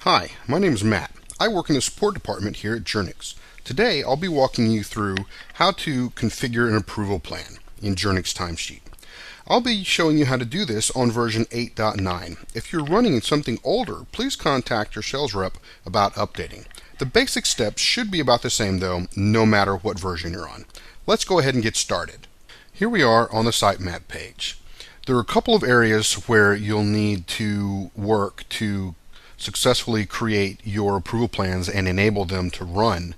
Hi, my name is Matt. I work in the support department here at Journyx. Today I'll be walking you through how to configure an approval plan in Journyx Timesheet. I'll be showing you how to do this on version 8.9. If you're running something older, please contact your sales rep about updating. The basic steps should be about the same though, no matter what version you're on. Let's go ahead and get started. Here we are on the sitemap page. There are a couple of areas where you'll need to work to successfully create your approval plans and enable them to run.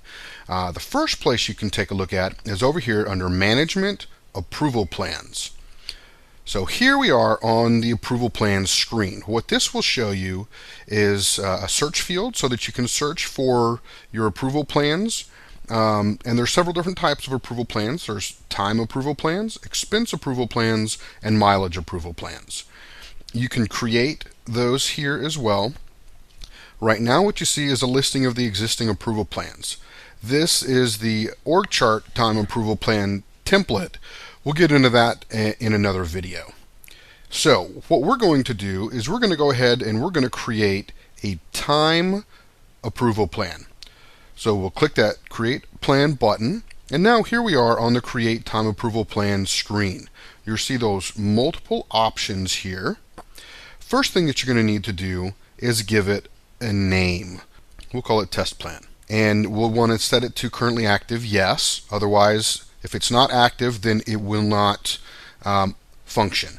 The first place you can take a look at is over here under Management Approval Plans. So here we are on the approval plans screen. What this will show you is a search field so that you can search for your approval plans. And there's several different types of approval plans. There's time approval plans, expense approval plans, and mileage approval plans. You can create those here as well. Right now what you see is a listing of the existing approval plans. This is the org chart time approval plan template. We'll get into that in another video. So what we're going to do is we're going to go ahead and we're going to create a time approval plan. So we'll click that Create Plan button, and now here we are on the Create Time Approval Plan screen. You'll see those multiple options here. First thing that you're going to need to do is give it a name. We'll call it Test Plan. And we'll want to set it to currently active, yes. Otherwise, if it's not active, then it will not function.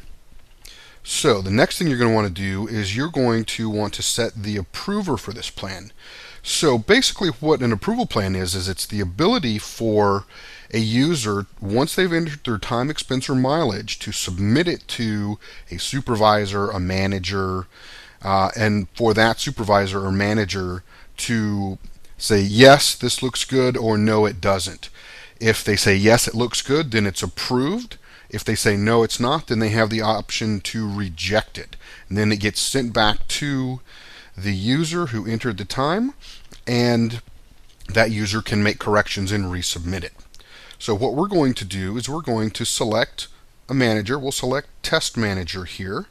So the next thing you're going to want to do is you're going to want to set the approver for this plan. So basically what an approval plan is it's the ability for a user, once they've entered their time, expense, or mileage, to submit it to a supervisor, a manager, and for that supervisor or manager to say, yes, this looks good, or no, it doesn't. If they say, yes, it looks good, then it's approved. If they say, no, it's not, then they have the option to reject it. And then it gets sent back to the user who entered the time, and that user can make corrections and resubmit it. So what we're going to do is we're going to select a manager. We'll select Test Manager here.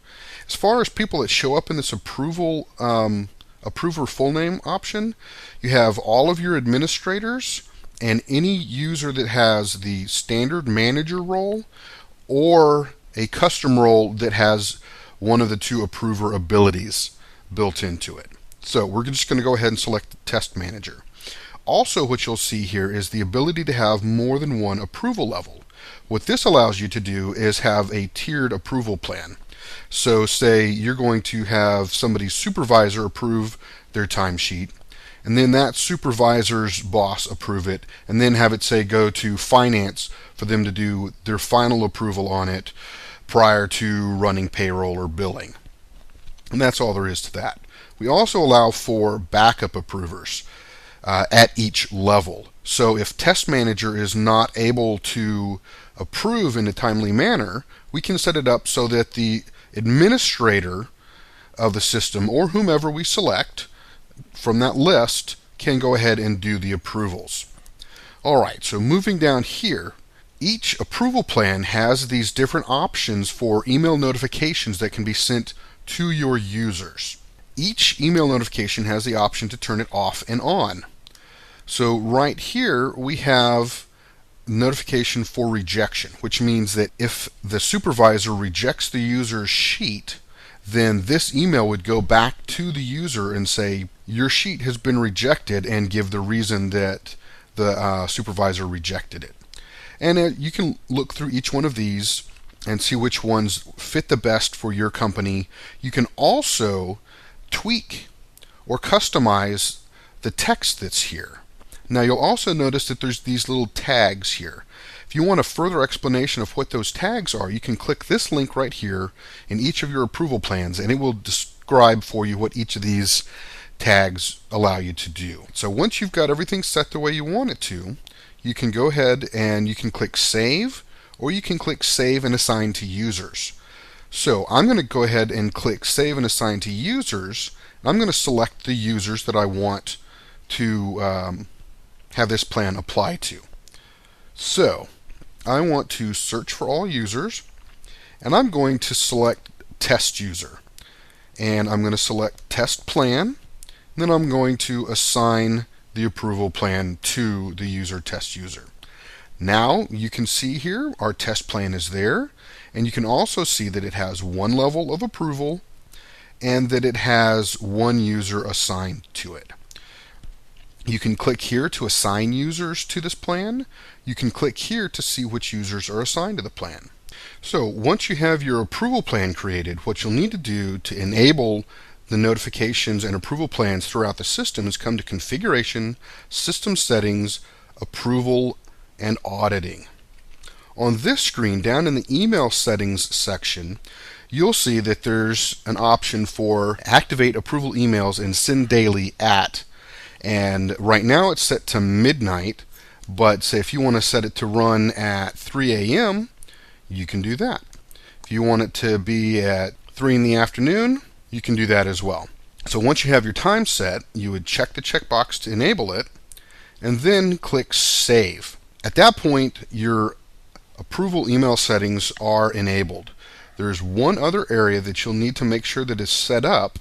As far as people that show up in this approver full name option, you have all of your administrators and any user that has the standard manager role or a custom role that has one of the two approver abilities built into it. So we're just going to go ahead and select Test Manager. Also, what you'll see here is the ability to have more than one approval level. What this allows you to do is have a tiered approval plan. So say you're going to have somebody's supervisor approve their timesheet, and then that supervisor's boss approve it, and then have it say go to finance for them to do their final approval on it prior to running payroll or billing. And that's all there is to that. We also allow for backup approvers at each level. So if Test Manager is not able to approve in a timely manner, we can set it up so that the administrator of the system or whomever we select from that list can go ahead and do the approvals. Alright, so moving down here, each approval plan has these different options for email notifications that can be sent to your users. Each email notification has the option to turn it off and on. So right here we have notification for rejection, which means that if the supervisor rejects the user's sheet, then this email would go back to the user and say your sheet has been rejected and give the reason that the supervisor rejected it. And you can look through each one of these and see which ones fit the best for your company. You can also tweak or customize the text that's here. Now you'll also notice that there's these little tags here. If you want a further explanation of what those tags are, you can click this link right here in each of your approval plans, and it will describe for you what each of these tags allow you to do. So once you've got everything set the way you want it to, you can go ahead and you can click Save, or you can click Save and Assign to Users. So I'm going to go ahead and click Save and Assign to Users. I'm going to select the users that I want to have this plan apply to. So I want to search for all users, and I'm going to select Test User. And I'm going to select Test Plan, Then I'm going to assign the approval plan to the test user. Now you can see here our test plan is there, and you can also see that it has one level of approval and that it has one user assigned to it. You can click here to assign users to this plan. You can click here to see which users are assigned to the plan. So once you have your approval plan created, what you'll need to do to enable the notifications and approval plans throughout the system is come to Configuration, System Settings, Approval, and Auditing. On this screen, down in the Email Settings section, you'll see that there's an option for Activate Approval Emails and Send Daily at. And right now it's set to midnight, but say if you want to set it to run at 3 a.m., you can do that. If you want it to be at 3 in the afternoon, you can do that as well. So once you have your time set, you would check the checkbox to enable it, and then click Save. At that point, your approval email settings are enabled. There's one other area that you'll need to make sure that is set up,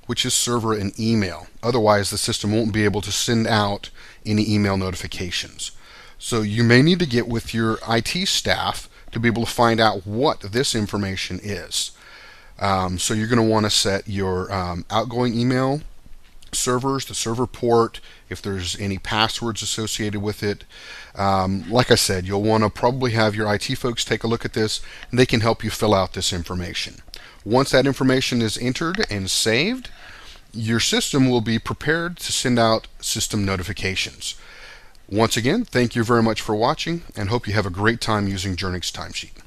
which is server and email. Otherwise, the system won't be able to send out any email notifications. So you may need to get with your IT staff to be able to find out what this information is. So you're going to want to set your outgoing email servers, the server port, if there's any passwords associated with it. Like I said, you'll want to probably have your IT folks take a look at this, and they can help you fill out this information. Once that information is entered and saved, your system will be prepared to send out system notifications. Once again, thank you very much for watching, and hope you have a great time using Journyx Timesheet.